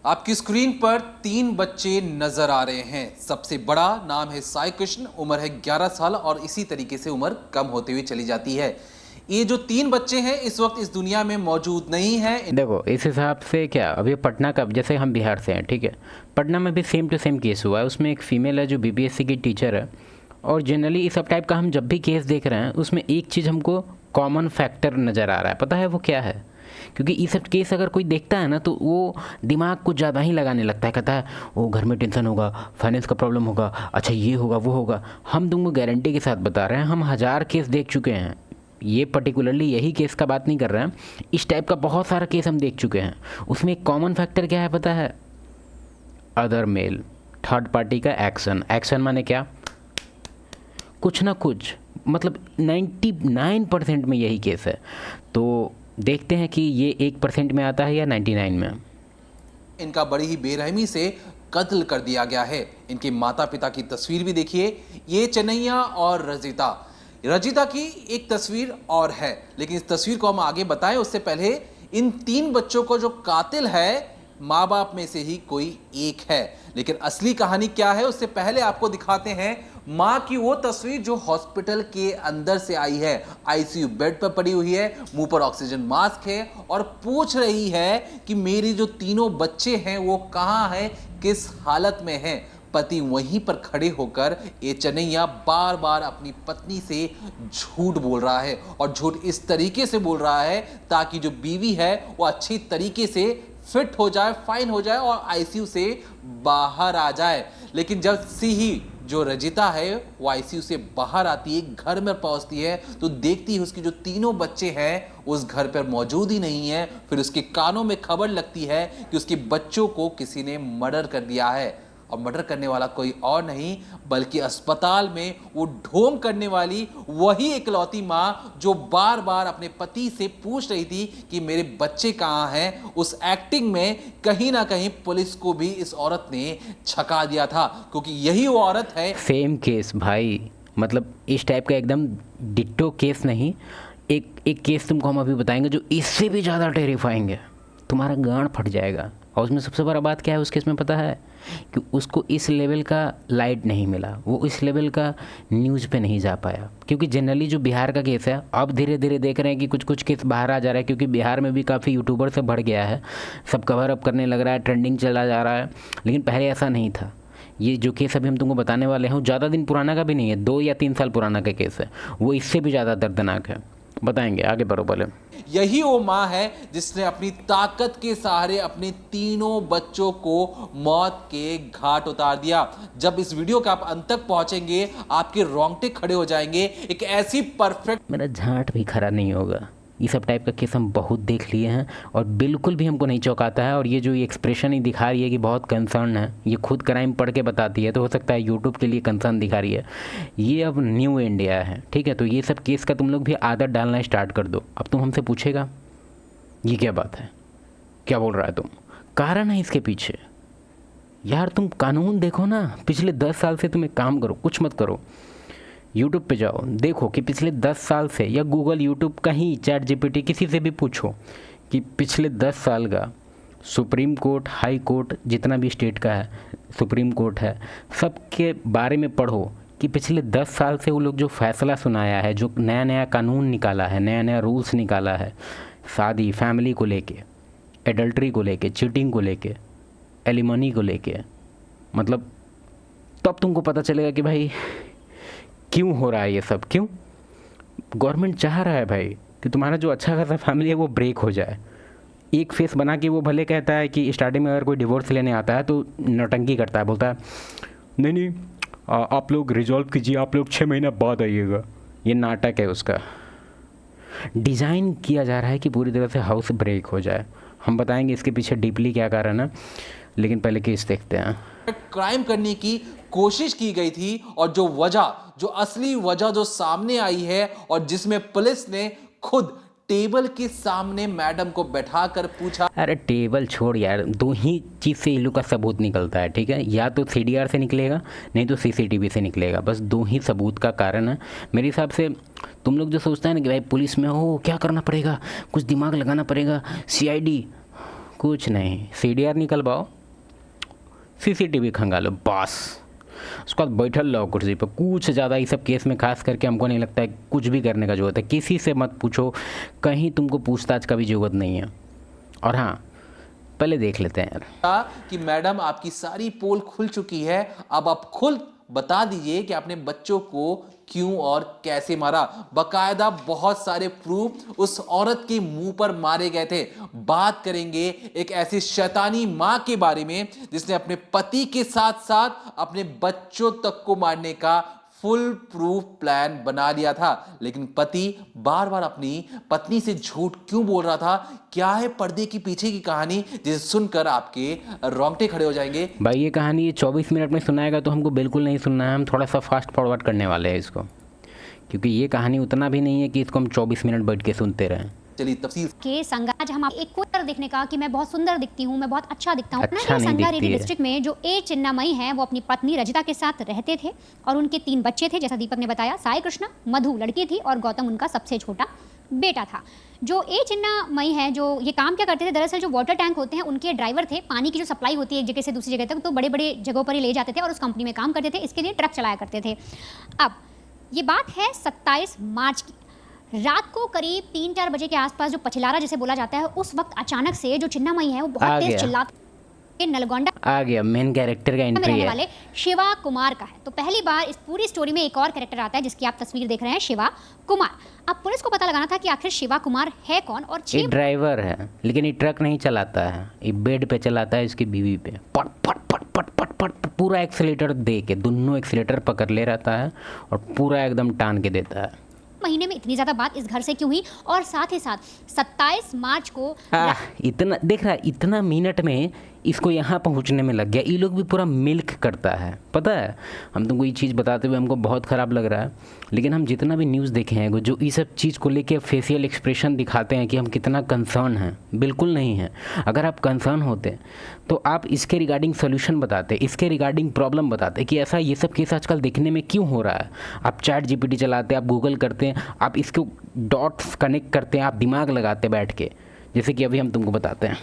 आपकी स्क्रीन पर 3 बच्चे नजर आ रहे हैं। सबसे बड़ा नाम है साई कृष्ण, उम्र है 11 साल और इसी तरीके से उम्र कम होते हुए चली जाती है। ये जो 3 बच्चे हैं इस वक्त इस दुनिया में मौजूद नहीं हैं। देखो इस हिसाब से क्या अभी पटना का, जैसे हम बिहार से हैं, ठीक है, पटना में भी सेम टू सेम केस हुआ है। उसमें एक फ़ीमेल है जो बीपीएससी की टीचर है। और जनरली इस सब टाइप का हम जब भी केस देख रहे हैं उसमें एक चीज़ हमको कॉमन फैक्टर नज़र आ रहा है। पता है वो क्या है? क्योंकि ये सब केस अगर कोई देखता है ना तो वो दिमाग कुछ ज़्यादा ही लगाने लगता है। कहता है वो घर में टेंशन होगा, फाइनेंस का प्रॉब्लम होगा, अच्छा ये होगा वो होगा। हम तुमको गारंटी के साथ बता रहे हैं, हम 1000 केस देख चुके हैं। ये पर्टिकुलरली यही केस का बात नहीं कर रहे हैं, इस टाइप का बहुत सारा केस हम देख चुके हैं। उसमें एक कॉमन फैक्टर क्या है पता है? अदर मेल, थर्ड पार्टी का एक्शन। एक्शन माने क्या? कुछ ना कुछ, मतलब 99% में यही केस है। तो देखते हैं कि ये 1% में आता है या 99 में। इनका बड़ी ही बेरहमी से कत्ल कर दिया गया है। इनके माता पिता की तस्वीर भी देखिए, ये चन्नैया और रजिता। रजिता की एक तस्वीर और है, लेकिन इस तस्वीर को हम आगे बताएं उससे पहले इन 3 बच्चों को जो कातिल है माँ बाप में से ही कोई एक है। लेकिन असली कहानी क्या है उससे पहले आपको दिखाते हैं माँ की वो तस्वीर जो हॉस्पिटल के अंदर से आई है। आईसीयू बेड पर पड़ी हुई है, मुंह पर ऑक्सीजन मास्क है और पूछ रही है कि मेरे जो तीनों बच्चे हैं वो कहाँ हैं, किस हालत में हैं। पति वहीं पर खड़े होकर ये चन्नैया बार बार अपनी पत्नी से झूठ बोल रहा है और झूठ इस तरीके से बोल रहा है ताकि जो बीवी है वो अच्छी तरीके से फिट हो जाए, फाइन हो जाए और आईसीयू से बाहर आ जाए। लेकिन जब से ही जो रजिता है वो आईसीयू से बाहर आती है, घर में पहुंचती है, तो देखती है उसकी जो तीनों बच्चे हैं उस घर पर मौजूद ही नहीं है। फिर उसके कानों में खबर लगती है कि उसके बच्चों को किसी ने मर्डर कर दिया है और मर्डर करने वाला कोई और नहीं बल्कि अस्पताल में वो ढोंग करने वाली वही इकलौती माँ जो बार बार अपने पति से पूछ रही थी कि मेरे बच्चे कहाँ हैं। उस एक्टिंग में कहीं ना कहीं पुलिस को भी इस औरत ने छका दिया था, क्योंकि यही वो औरत है। सेम केस भाई, मतलब इस टाइप का एकदम डिट्टो केस नहीं। एक केस तुमको हम अभी बताएंगे जो इससे भी ज़्यादा टेरिफाइंग है, तुम्हारा गांड फट जाएगा। और उसमें सबसे बड़ा बात क्या है उस केस में पता है? कि उसको इस लेवल का लाइट नहीं मिला, वो इस लेवल का न्यूज़ पे नहीं जा पाया। क्योंकि जनरली जो बिहार का केस है, अब धीरे धीरे देख रहे हैं कि कुछ कुछ केस बाहर आ जा रहा है, क्योंकि बिहार में भी काफ़ी यूट्यूबर से बढ़ गया है, सब कवर अप करने लग रहा है, ट्रेंडिंग चला जा रहा है। लेकिन पहले ऐसा नहीं था। ये जो केस अभी हम तुमको बताने वाले हैं वो ज़्यादा दिन पुराना का भी नहीं है, 2 या 3 साल पुराना का केस है, वो इससे भी ज़्यादा दर्दनाक है। बताएंगे, आगे बढ़ो पहले। यही वो माँ है जिसने अपनी ताकत के सहारे अपने तीनों बच्चों को मौत के घाट उतार दिया। जब इस वीडियो का आप अंत तक पहुंचेंगे आपके रोंगटे खड़े हो जाएंगे। एक ऐसी परफेक्ट, मेरा झांट भी खरा नहीं होगा। ये सब टाइप का केस हम बहुत देख लिए हैं और बिल्कुल भी हमको नहीं चौंकाता है। और ये जो एक्सप्रेशन ही दिखा रही है कि बहुत कंसर्न है, ये खुद क्राइम पढ़ के बताती है, तो हो सकता है यूट्यूब के लिए कंसर्न दिखा रही है। ये अब न्यू इंडिया है, ठीक है? तो ये सब केस का तुम लोग भी आदत डालना स्टार्ट कर दो। अब तुम हमसे पूछेगा ये क्या बात है, क्या बोल रहा है तुम, कारण है इसके पीछे। यार तुम कानून देखो ना, पिछले 10 साल से तुम एक काम करो, कुछ मत करो, यूट्यूब पे जाओ, देखो कि पिछले 10 साल से, या गूगल, यूट्यूब, कहीं चैट जीपीटी, किसी से भी पूछो कि पिछले 10 साल का सुप्रीम कोर्ट, हाई कोर्ट, जितना भी स्टेट का है, सुप्रीम कोर्ट है, सबके बारे में पढ़ो कि पिछले 10 साल से वो लोग जो फैसला सुनाया है, जो नया नया कानून निकाला है, नया नया रूल्स निकाला है, शादी, फैमिली को लेके, एडल्ट्री को लेके, चीटिंग को लेके, एलिमनी को लेके, मतलब तब तुमको पता चलेगा कि भाई क्यों हो रहा है ये सब। क्यों गवर्नमेंट चाह रहा है भाई कि तुम्हारा जो अच्छा खासा फैमिली है वो ब्रेक हो जाए। एक फेस बना के वो भले कहता है कि स्टार्टिंग में अगर कोई डिवोर्स लेने आता है तो नौटंकी करता है, बोलता है नहीं नहीं आप लोग रिजॉल्व कीजिए, आप लोग 6 महीना बाद आइएगा। ये नाटक है, उसका डिज़ाइन किया जा रहा है कि पूरी तरह से हाउस ब्रेक हो जाए। हम बताएंगे इसके पीछे डीपली क्या कारण है, लेकिन पहले केस देखते हैं। क्राइम करने की कोशिश की गई थी और जो वजह, जो असली वजह जो सामने आई है और जिसमें पुलिस ने खुद टेबल के सामने मैडम को बैठाकर पूछा। अरे टेबल छोड़ यार, 2 ही चीज़ से इल्लू का सबूत निकलता है, ठीक है? या तो सीडीआर से निकलेगा, नहीं तो सीसीटीवी से निकलेगा। बस 2 ही सबूत का कारण है मेरे हिसाब से। तुम लोग जो सोचते हैं ना कि भाई पुलिस में हो क्या करना पड़ेगा, कुछ दिमाग लगाना पड़ेगा, सीआईडी, कुछ नहीं, CDR निकलवाओ, CCTV खंगालो, बस उसके बाद बैठल रहो कुर्सी पर। कुछ ज़्यादा इस सब केस में खास करके हमको नहीं लगता है कुछ भी करने का ज़रूरत है। किसी से मत पूछो, कहीं तुमको पूछताछ का भी ज़रूरत नहीं है। और हाँ, पहले देख लेते हैं यार कि मैडम आपकी सारी पोल खुल चुकी है, अब आप खुद बता दीजिए कि आपने बच्चों को क्यों और कैसे मारा। बकायदा बहुत सारे प्रूफ उस औरत के मुंह पर मारे गए थे। बात करेंगे एक ऐसी शैतानी मां के बारे में जिसने अपने पति के साथ साथ अपने बच्चों तक को मारने का फुल प्रूफ प्लान बना लिया था। लेकिन पति बार बार अपनी पत्नी से झूठ क्यों बोल रहा था? क्या है पर्दे की पीछे की कहानी, जिसे सुनकर आपके रोंगटे खड़े हो जाएंगे। भाई। ये कहानी 24 मिनट में सुनाएगा तो हमको बिल्कुल नहीं सुनना है, हम थोड़ा सा फास्ट फॉरवर्ड करने वाले हैं इसको, क्योंकि ये कहानी उतना भी नहीं है कि इसको हम 24 मिनट बैठ के सुनते रहें। चलिए तफसील के संगाज हम एक कोटर देखने का कि मैं बहुत सुंदर दिखती हूँ, मैं बहुत अच्छा दिखता हूँ। अच्छा नहीं दिखती है। डिस्ट्रिक्ट में जो ए चिन्नामयी हैं वो अपनी पत्नी रजिता के साथ रहते थे और उनके 3 बच्चे थे, जैसा दीपक ने बताया। साई कृष्णा, मधु लड़की थी और गौतम उनका सबसे छोटा बेटा था। जो ए चिन्नामयी है, जो ये काम क्या करते थे, दरअसल जो वाटर टैंक होते हैं उनके ड्राइवर थे। पानी की जो सप्लाई होती है एक जगह से दूसरी जगह तक, तो बड़े बड़े जगहों पर ही ले जाते थे और उस कंपनी में काम करते थे। इसके लिए ट्रक चलाया करते थे। अब ये बात है 27 मार्च की रात को करीब 3-4 बजे के आसपास, जो पछिलारा जिसे बोला जाता है, उस वक्त अचानक से जो चिन्नामयी है वो बहुत तेज चिल्लाते नलगोंडा आ गया मेन कैरेक्टर का एंट्री रहने है। वाले शिवा कुमार का है। तो पहली बार इस पूरी स्टोरी में एक और कैरेक्टर आता है जिसकी आप तस्वीर देख रहे हैं, शिवा कुमार। अब पुलिस को पता लगाना था कि आखिर शिवा कुमार है कौन। और ये ड्राइवर है, लेकिन ये ट्रक नहीं चलाता है, ये बेड पे चलाता है इसकी बीवी पे। पट पट पट पट पट पट पूरा एक्सीलेटर दे के, दोनों एक्सीलेटर पकड़ ले रहता है और पूरा एकदम टान के देता है। महीने में इतनी ज़्यादा बात इस घर से क्यों हुई? और साथ ही साथ 27 मार्च को इतना देख रहा है, इतना मिनट में इसको यहाँ पहुँचने में लग गया। ये लोग भी पूरा मिल्क करता है, पता है। हम तुमको ये चीज़ बताते हुए हमको बहुत ख़राब लग रहा है, लेकिन हम जितना भी न्यूज़ देखे हैं जो इस सब चीज़ को लेके फेशियल एक्सप्रेशन दिखाते हैं कि हम कितना कंसर्न हैं, बिल्कुल नहीं है। अगर आप कंसर्न होते तो आप इसके रिगार्डिंग सोल्यूशन बताते, इसके रिगार्डिंग प्रॉब्लम बताते कि ऐसा ये सब केस आजकल देखने में क्यों हो रहा है। आप चैट GPT चलाते, आप गूगल करते हैं, आप इसको डॉट्स कनेक्ट करते हैं, आप दिमाग लगाते बैठ के, जैसे कि अभी हम तुमको बताते हैं।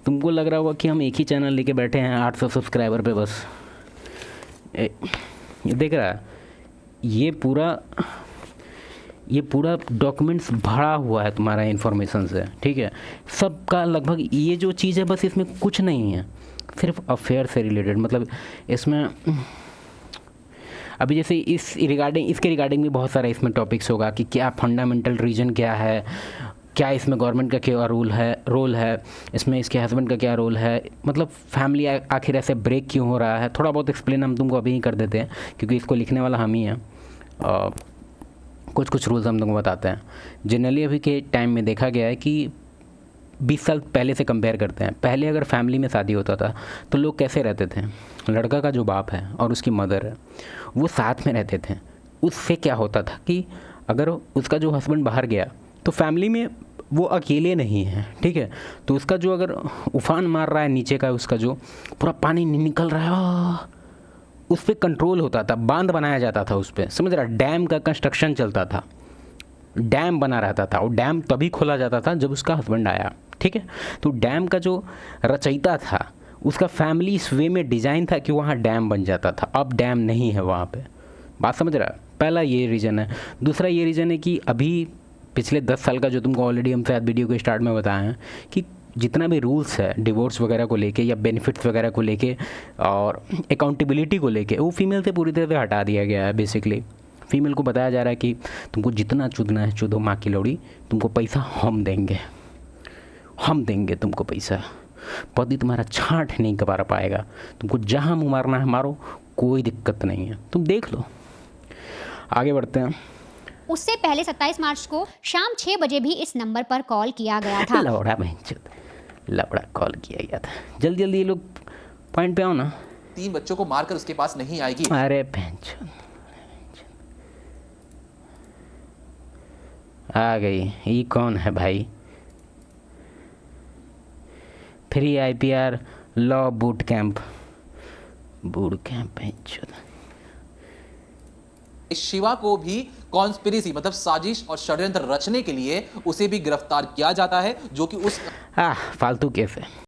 तुमको लग रहा होगा कि हम एक ही चैनल लेके बैठे हैं 800 सब्सक्राइबर पे बस। ये देख रहा है, ये पूरा डॉक्यूमेंट्स भरा हुआ है तुम्हारा इन्फॉर्मेशन से, ठीक है। सबका लगभग ये जो चीज़ है, बस इसमें कुछ नहीं है, सिर्फ अफेयर से रिलेटेड। मतलब इसमें अभी जैसे इसके रिगार्डिंग भी बहुत सारा इसमें टॉपिक्स होगा कि क्या फंडामेंटल रीजन क्या है, क्या इसमें गवर्नमेंट का क्या रोल है, इसमें इसके हस्बैंड का क्या रोल है, मतलब फैमिली आखिर ऐसे ब्रेक क्यों हो रहा है। थोड़ा बहुत एक्सप्लेन हम तुमको अभी ही कर देते हैं, क्योंकि इसको लिखने वाला हम ही हैं। कुछ रूल्स हम तुमको बताते हैं। जनरली अभी के टाइम में देखा गया है कि 20 साल पहले से कंपेयर करते हैं, पहले अगर फैमिली में शादी होता था तो लोग कैसे रहते थे? लड़का का जो बाप है और उसकी मदर है वो साथ में रहते थे। उससे क्या होता था कि अगर उसका जो हस्बैंड बाहर गया तो फैमिली में वो अकेले नहीं है, ठीक है। तो उसका जो अगर उफान मार रहा है नीचे का, उसका जो पूरा पानी निकल रहा है, उस पर कंट्रोल होता था, बांध बनाया जाता था उस पर, समझ रहा। डैम का कंस्ट्रक्शन चलता था, डैम बना रहता था, और डैम तभी खोला जाता था जब उसका हस्बैंड आया, ठीक है। तो डैम का जो रचयिता था उसका फैमिली इस वे में डिज़ाइन था कि वहाँ डैम बन जाता था। अब डैम नहीं है वहाँ पे, बात समझ रहा। पहला ये रीज़न है। दूसरा ये रीज़न है कि अभी पिछले 10 साल का जो तुमको ऑलरेडी हम शायद वीडियो के स्टार्ट में बताए हैं कि जितना भी रूल्स है डिवोर्स वगैरह को लेके या बेनिफिट्स वगैरह को लेके और अकाउंटेबिलिटी को लेके, वो फीमेल से पूरी तरह से हटा दिया गया है। बेसिकली फीमेल को बताया जा रहा है कि तुमको जितना चुदना है चुदो माँ की लौड़ी, तुमको पैसा हम देंगे तुमको पैसा। पति तुम्हारा छांट नहीं करा पाएगा, तुमको जहाँ मुँह मारना है मारो, कोई दिक्कत नहीं है, तुम देख लो। आगे बढ़ते हैं। उससे पहले 27 मार्च को शाम 6 बजे भी इस नंबर पर कॉल किया गया था। लवड़ा कॉल किया गया था। जल्दी ये लोग पॉइंट पे आओ ना। 3 बच्चों को मारकर उसके पास नहीं आएगी। अरे आ गई। ये कौन है भाई? Free IPR law boot camp Shiva को भी कॉन्स्पिरेसी मतलब साजिश और षड्यंत्र रचने के लिए उसे भी गिरफ्तार किया जाता है, जो कि उस फालतू केस है।